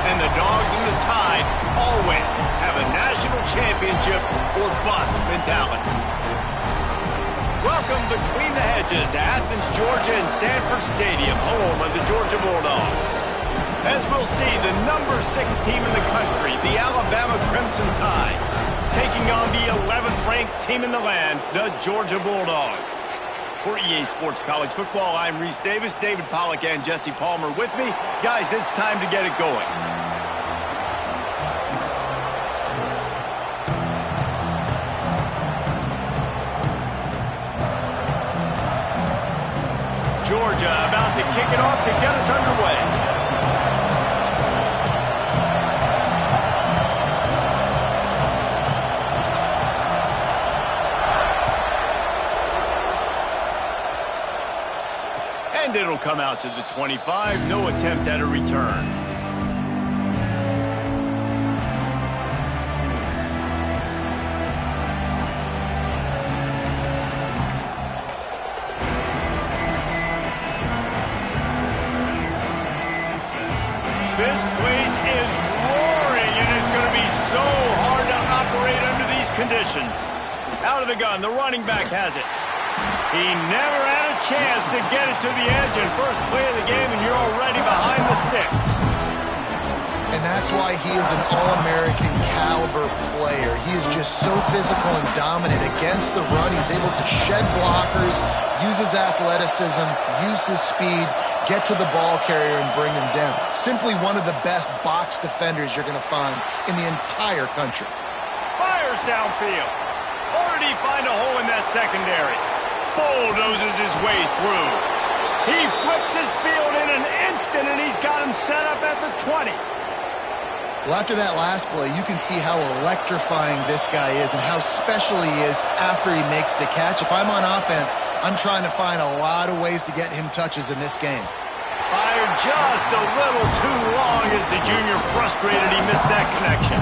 And the Dogs and the Tide always have a national championship or bust mentality. Welcome between the hedges to Athens, Georgia and Sanford Stadium, home of the Georgia Bulldogs. As we'll see, the number 6 team in the country, the Alabama Crimson Tide, taking on the 11th ranked team in the land, the Georgia Bulldogs. For EA Sports College Football, I'm Reese Davis, David Pollack and Jesse Palmer with me. Guys, it's time to get it going. Georgia about to kick it off to get us underway. And it'll come out to the 25. No attempt at a return. This place is roaring, and it's going to be so hard to operate under these conditions. Out of the gun, the running back has it. He never had a chance to get it to the edge in first play of the game, and you're already behind the sticks. And that's why he is an All-American caliber player. He is just so physical and dominant against the run. He's able to shed blockers, use his athleticism, use his speed, get to the ball carrier and bring him down. Simply one of the best box defenders you're going to find in the entire country. Fires downfield. Or did he find a hole in that secondary? Bulldozes his way through. He flips his field in an instant, and he's got him set up at the 20. Well, after that last play, you can see how electrifying this guy is and how special he is after he makes the catch. If I'm on offense, I'm trying to find a lot of ways to get him touches in this game. Fired just a little too long as the junior frustrated he missed that connection.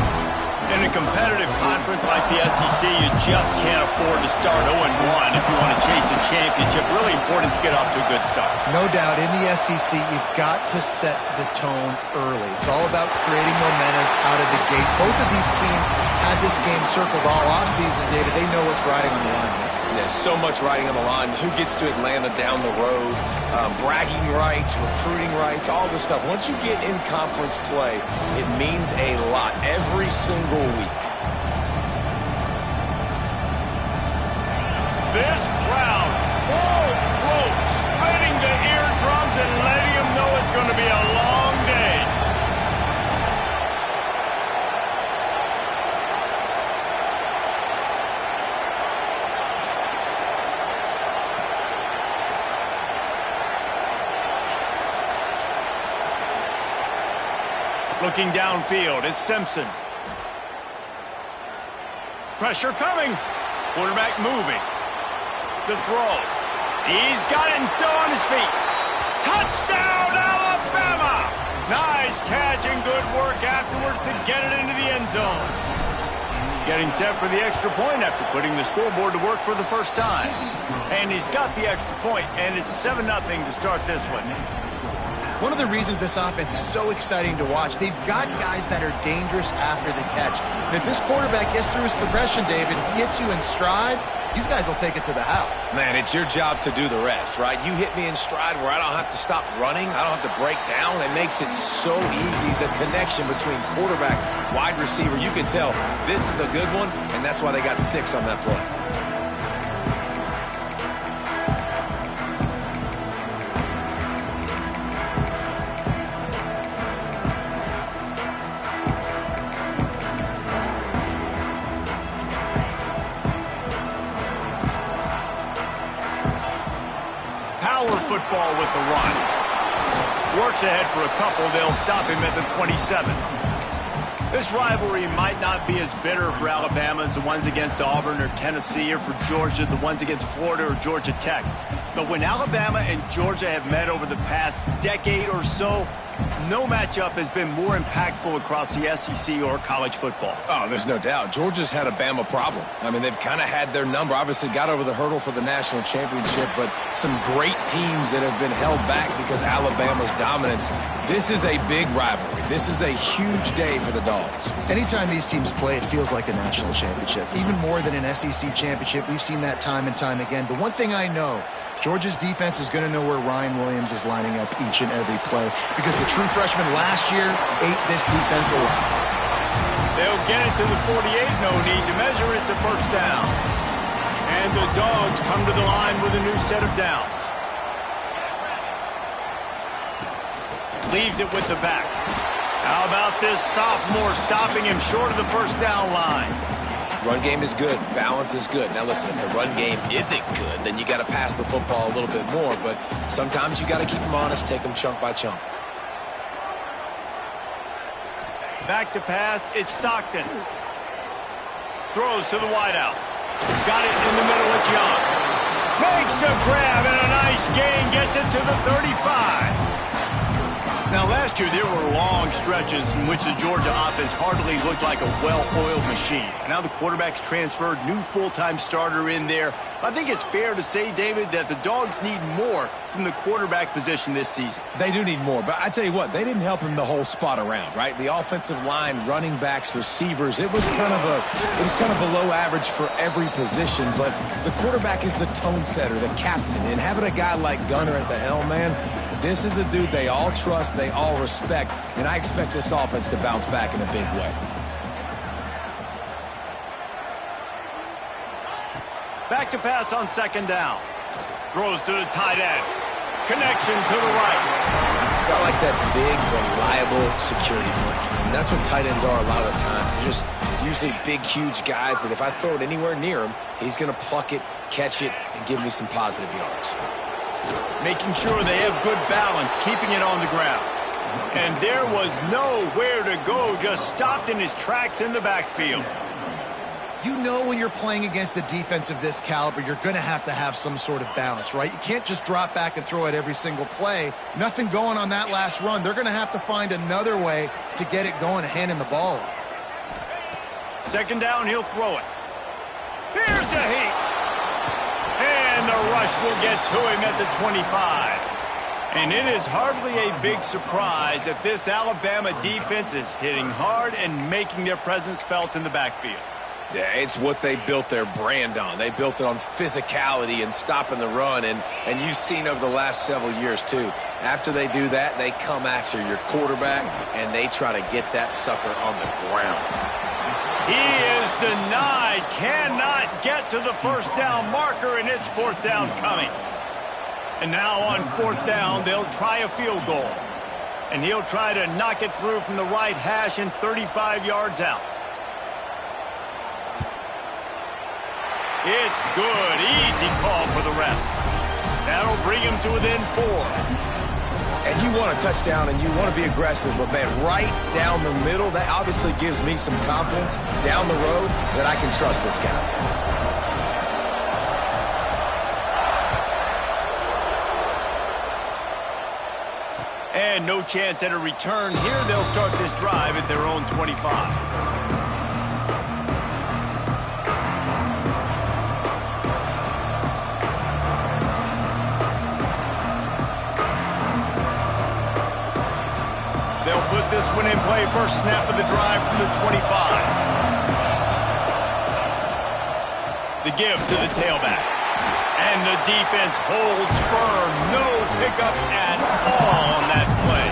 In a competitive conference like the SEC, you just can't afford to start 0-1 if you want to chase a championship. Really important to get off to a good start. No doubt, in the SEC, you've got to set the tone early. It's all about creating momentum out of the gate. Both of these teams had this game circled all offseason, David. They know what's riding on the line. There's so much riding on the line. Who gets to Atlanta down the road? Bragging rights, recruiting rights, all this stuff. Once you get in conference play, it means a lot every single week. This crowd, full throat, spreading the eardrums and letting them know it's going to be a long day. Looking downfield, it's Simpson. Pressure coming. Quarterback moving. The throw. He's got it and still on his feet. Touchdown, Alabama! Nice catch and good work afterwards to get it into the end zone. Getting set for the extra point after putting the scoreboard to work for the first time. And he's got the extra point, and it's 7-0 to start this one. One of the reasons this offense is so exciting to watch, they've got guys that are dangerous after the catch. And if this quarterback gets through his progression, David, hits you in stride, these guys will take it to the house. Man, it's your job to do the rest, right? You hit me in stride where I don't have to stop running. I don't have to break down. It makes it so easy. The connection between quarterback, wide receiver, you can tell this is a good one, and that's why they got 6 on that play. Football with the run. Works ahead for a couple. They'll stop him at the 27. This rivalry might not be as bitter for Alabama as the ones against Auburn or Tennessee, or for Georgia, the ones against Florida or Georgia Tech. But when Alabama and Georgia have met over the past decade or so, No matchup has been more impactful across the SEC or college football. Oh, there's no doubt. Georgia's had a Bama problem. I mean, they've kind of had their number. Obviously got over the hurdle for the national championship, but some great teams that have been held back because Alabama's dominance. This is a big rivalry. This is a huge day for the Dogs. Anytime these teams play, it feels like a national championship. Even more than an SEC championship. We've seen that time and time again. The one thing I know, Georgia's defense is going to know where Ryan Williams is lining up each and every play because the true freshman last year ate this defense alive. They'll get it to the 48, no need to measure it to first down. And the Dogs come to the line with a new set of downs. Leaves it with the back. How about this sophomore stopping him short of the first down line? Run game is good. Balance is good. Now, listen, if the run game isn't good, then you got to pass the football a little bit more. But sometimes you got to keep them honest, take them chunk by chunk. Back to pass, it's Stockton. Throws to the wideout. Got it in the middle, it's Young. Makes the grab and a nice gain, gets it to the 35. Now, last year, there were long stretches in which the Georgia offense hardly looked like a well-oiled machine. Now the quarterback's transferred, new full-time starter in there. I think it's fair to say, David, that the Dogs need more from the quarterback position this season. They do need more, but I tell you what, they didn't help him the whole spot around, right? The offensive line, running backs, receivers, it was kind of below average for every position, but the quarterback is the tone setter, the captain, and having a guy like Gunner at the helm, man, this is a dude they all trust, they all respect, and I expect this offense to bounce back in a big way. Back to pass on second down. Throws to the tight end. Connection to the right. Got like that big, reliable security blanket. And that's what tight ends are a lot of the times. They're just usually big, huge guys that if I throw it anywhere near him, he's going to pluck it, catch it, and give me some positive yards. Making sure they have good balance, keeping it on the ground. And there was nowhere to go, just stopped in his tracks in the backfield. You know when you're playing against a defense of this caliber, you're going to have some sort of balance, right? You can't just drop back and throw it every single play. Nothing going on that last run. They're going to have to find another way to get it going and hand him the ball off. Second down, he'll throw it. Here's the heat. And the rush will get to him at the 25. And it is hardly a big surprise that this Alabama defense is hitting hard and making their presence felt in the backfield. Yeah, it's what they built their brand on. They built it on physicality and stopping the run, and you've seen over the last several years, too. After they do that, they come after your quarterback, and they try to get that sucker on the ground. He is denied, cannot get to the first down marker, and it's fourth down coming. And now on fourth down, they'll try a field goal. And he'll try to knock it through from the right hash and 35 yards out. It's good. Easy call for the refs. That'll bring him to within 4. And you want a touchdown and you want to be aggressive, but, man, right down the middle, that obviously gives me some confidence down the road that I can trust this guy. And no chance at a return here. They'll start this drive at their own 25. They'll put this one in play. First snap of the drive from the 25. The give to the tailback. And the defense holds firm. No pickup at all on that play.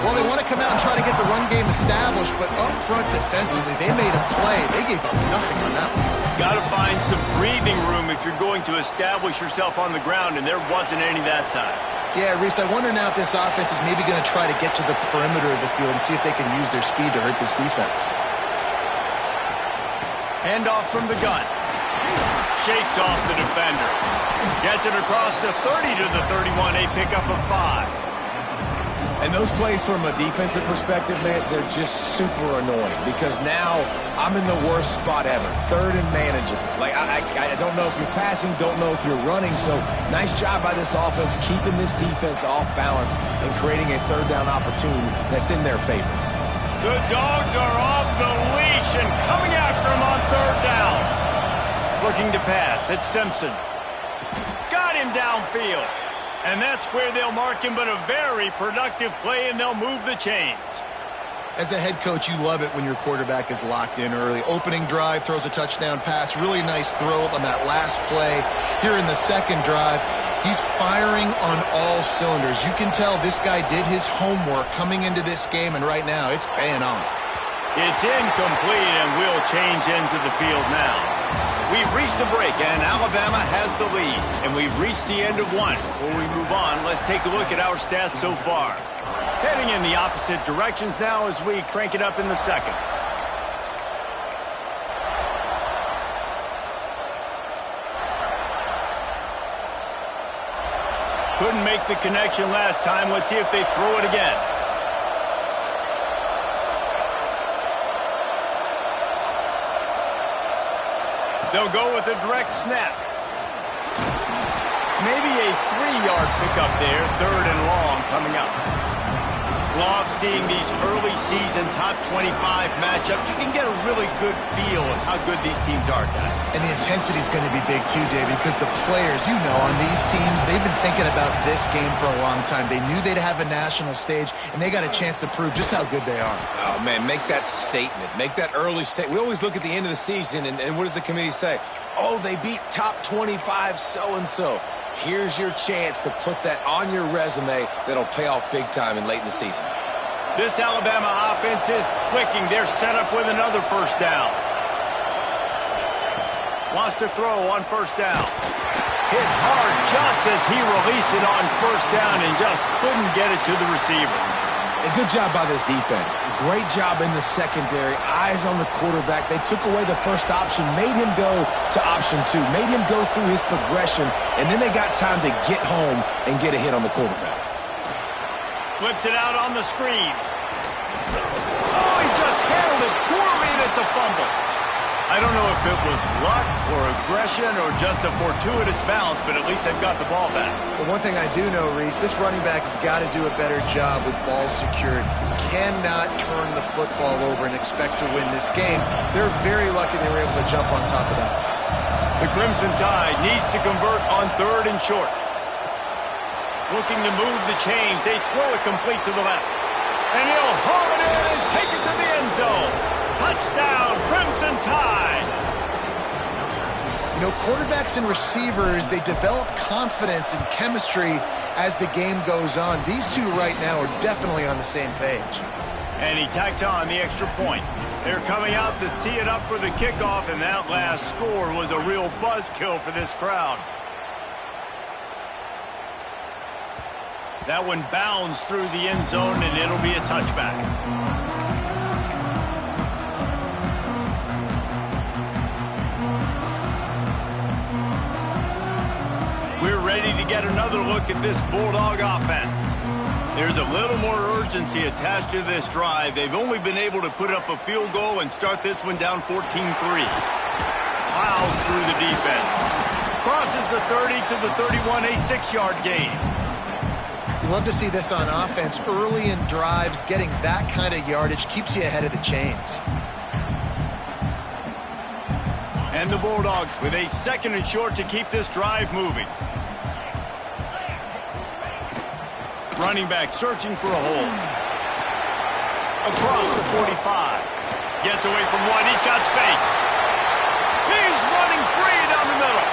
Well, they want to come out and try to get the run game established, but up front defensively, they made a play. They gave up nothing on that one. Got to find some breathing room if you're going to establish yourself on the ground, and there wasn't any that time. Yeah, Reese, I wonder now if this offense is maybe going to try to get to the perimeter of the field and see if they can use their speed to hurt this defense. Handoff from the gun. Shakes off the defender. Gets it across the 30 to the 31, a pickup of 5. And those plays from a defensive perspective, man, they're just super annoying because now I'm in the worst spot ever, third and manageable. Like, I don't know if you're passing, don't know if you're running, so nice job by this offense keeping this defense off balance and creating a third down opportunity that's in their favor. The Dogs are off the leash and coming after him on third down. Looking to pass, it's Simpson. Got him downfield. And that's where they'll mark him, but a very productive play, and they'll move the chains. As a head coach, you love it when your quarterback is locked in early. Opening drive, throws a touchdown pass. Really nice throw on that last play. Here in the second drive, he's firing on all cylinders. You can tell this guy did his homework coming into this game, and right now it's paying off. It's incomplete, and we'll change into the field now. We've reached the break, and Alabama has the lead. And we've reached the end of one. Before we move on, let's take a look at our stats so far. Heading in the opposite directions now as we crank it up in the second. Couldn't make the connection last time. Let's see if they throw it again. They'll go with a direct snap. Maybe a 3-yard pickup there, third and long coming up. Love seeing these early season top 25 matchups. You can get a really good feel of how good these teams are, guys. And the intensity is going to be big too, David, because the players, you know, on these teams, they've been thinking about this game for a long time. They knew they'd have a national stage, and they got a chance to prove just how good they are. Oh, man, make that statement. Make that early statement. We always look at the end of the season, and what does the committee say? Oh, they beat top 25 so-and-so. Here's your chance to put that on your resume that'll pay off big time and late in the season. This Alabama offense is clicking. They're set up with another first down. Wants to throw on first down. Hit hard just as he released it on first down and just couldn't get it to the receiver. A good job by this defense. Great job in the secondary. Eyes on the quarterback. They took away the first option, made him go to option 2, made him go through his progression, and then they got time to get home and get a hit on the quarterback. Flips it out on the screen. Oh, he just handled it poorly, and it's a fumble. I don't know if it was luck or aggression or just a fortuitous bounce, but at least they've got the ball back. But one thing I do know, Reese, this running back has got to do a better job with ball security. Cannot turn the football over and expect to win this game. They're very lucky they were able to jump on top of that. The Crimson Tide needs to convert on third and short. Looking to move the chains. They throw it complete to the left. And he'll haul it in and take it to the end zone. Touchdown, Crimson Tide. You know, quarterbacks and receivers, they develop confidence and chemistry as the game goes on. These two right now are definitely on the same page. And he tacked on the extra point. They're coming out to tee it up for the kickoff, and that last score was a real buzzkill for this crowd. That one bounds through the end zone, and it'll be a touchback. We're ready to get another look at this Bulldog offense. There's a little more urgency attached to this drive. They've only been able to put up a field goal and start this one down 14-3. Plows through the defense. Crosses the 30 to the 31, a 6-yard gain. You love to see this on offense. Early in drives, getting that kind of yardage keeps you ahead of the chains. And the Bulldogs with a second and short to keep this drive moving. Running back searching for a hole. Across the 45. Gets away from one. He's got space. He's running free down the middle.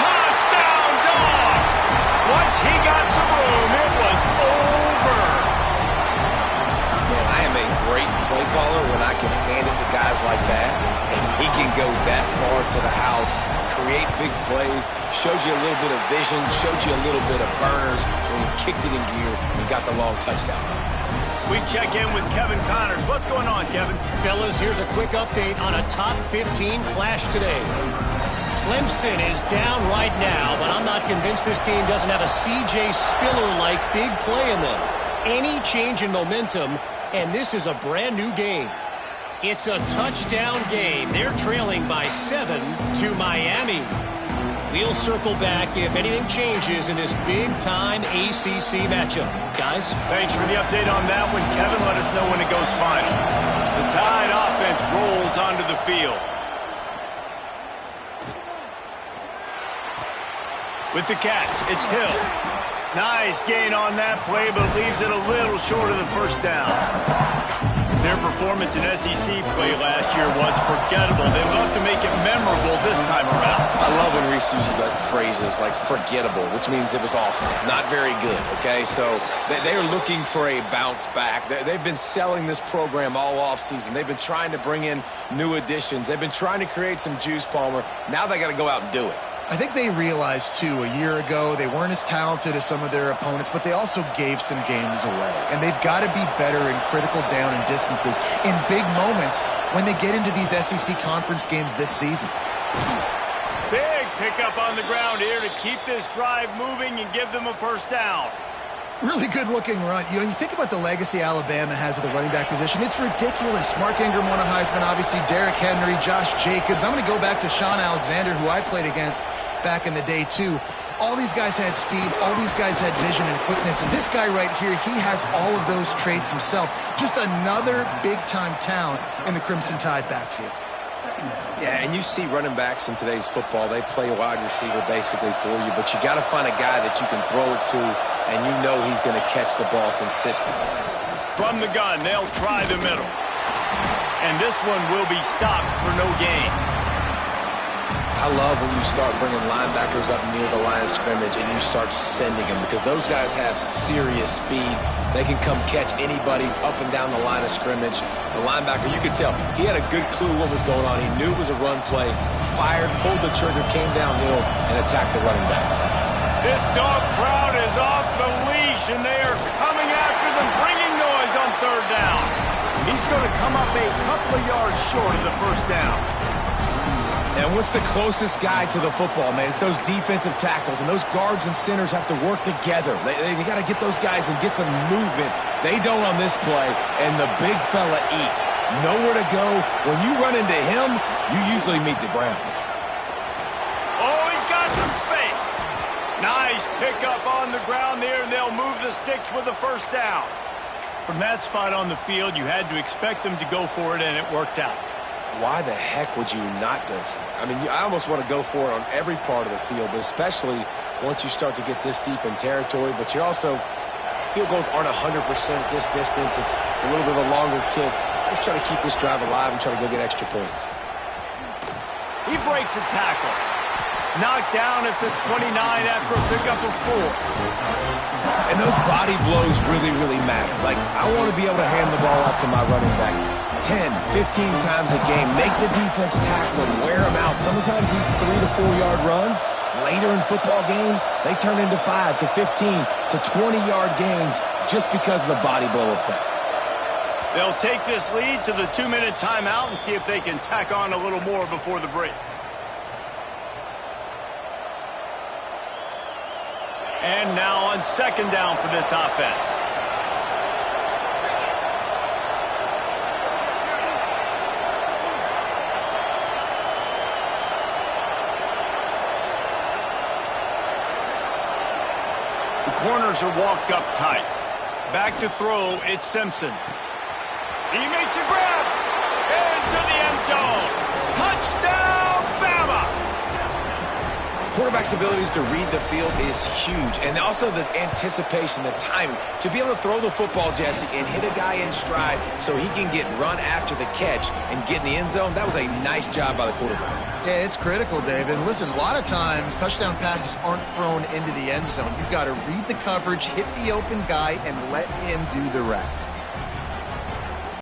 Touchdown, Dogs! Once he got some room, it was over. Man, I am a great play caller when I can hand it to guys like that, and he can go that far to the house, create big plays, showed you a little bit of vision, showed you a little bit of burners when he kicked it in gear and got the long touchdown. We check in with Kevin Connors. What's going on, Kevin? Fellas, here's a quick update on a top 15 clash today. Clemson is down right now, but I'm not convinced this team doesn't have a C.J. Spiller-like big play in them. any change in momentum, and this is a brand new game. It's a touchdown game. They're trailing by 7 to Miami. We'll circle back if anything changes in this big-time ACC matchup. Guys? Thanks for the update on that one, Kevin. Let us know when it goes final. The Tide offense rolls onto the field. With the catch, it's Hill. Nice gain on that play, but leaves it a little short of the first down. Their performance in SEC play last year was forgettable. They will have to make it memorable this time around. I love when Reese uses that phrases like forgettable, which means it was awful, not very good, okay? So they're looking for a bounce back. They've been selling this program all offseason. They've been trying to bring in new additions. They've been trying to create some juice, Palmer. Now they got to go out and do it. I think they realized, too, a year ago they weren't as talented as some of their opponents, but they also gave some games away. And they've got to be better in critical down and distances in big moments when they get into these SEC conference games this season. Big pickup on the ground here to keep this drive moving and give them a first down. Really good-looking run. You know, you think about the legacy Alabama has at the running back position. It's ridiculous. Mark Ingram won a Heisman, obviously Derrick Henry, Josh Jacobs. I'm going to go back to Sean Alexander, who I played against back in the day, too. All these guys had speed. All these guys had vision and quickness. And this guy right here, he has all of those traits himself. Just another big-time talent in the Crimson Tide backfield. Yeah, and you see running backs in today's football, they play a wide receiver basically for you, but you got to find a guy that you can throw it to, and you know he's going to catch the ball consistently. From the gun, they'll try the middle. And this one will be stopped for no gain. I love when you start bringing linebackers up near the line of scrimmage and you start sending them, because those guys have serious speed. They can come catch anybody up and down the line of scrimmage. The linebacker, you could tell, he had a good clue what was going on. He knew it was a run play, fired, pulled the trigger, came downhill, and attacked the running back. This dog crowd is off the leash, and they are coming after them, bringing noise on third down. He's going to come up a couple of yards short of the first down. And what's the closest guy to the football, man? It's those defensive tackles, and those guards and centers have to work together. They got to get those guys and get some movement. They don't on this play, and the big fella eats. Nowhere to go. When you run into him, you usually meet the ground. Oh, he's got some space. Nice pickup on the ground there, and they'll move the sticks with the first down. From that spot on the field, you had to expect them to go for it, and it worked out. Why the heck would you not go for it? I mean, I almost want to go for it on every part of the field, but especially once you start to get this deep in territory. But you're also, field goals aren't 100% at this distance. It's a little bit of a longer kick. Let's try to keep this drive alive and try to go get extra points. He breaks a tackle. Knocked down at the 29 after a pickup of 4. And those body blows really, really matter. Like, I want to be able to hand the ball off to my running back 10, 15 times a game. Make the defense tackle and wear them out. Sometimes these 3 to 4 yard runs, later in football games, they turn into 5 to 15 to 20 yard gains just because of the body blow effect. They'll take this lead to the 2-minute timeout and see if they can tack on a little more before the break. And now on second down for this offense. The corners are walked up tight. Back to throw, it's Simpson. He makes a grab into the end zone. Touchdown, Bama! Quarterback's abilities to read the field is huge, and also the anticipation, the timing. To be able to throw the football, Jesse, and hit a guy in stride so he can get run after the catch and get in the end zone, that was a nice job by the quarterback. Yeah, it's critical, David. And listen, a lot of times touchdown passes aren't thrown into the end zone. You've got to read the coverage, hit the open guy, and let him do the rest.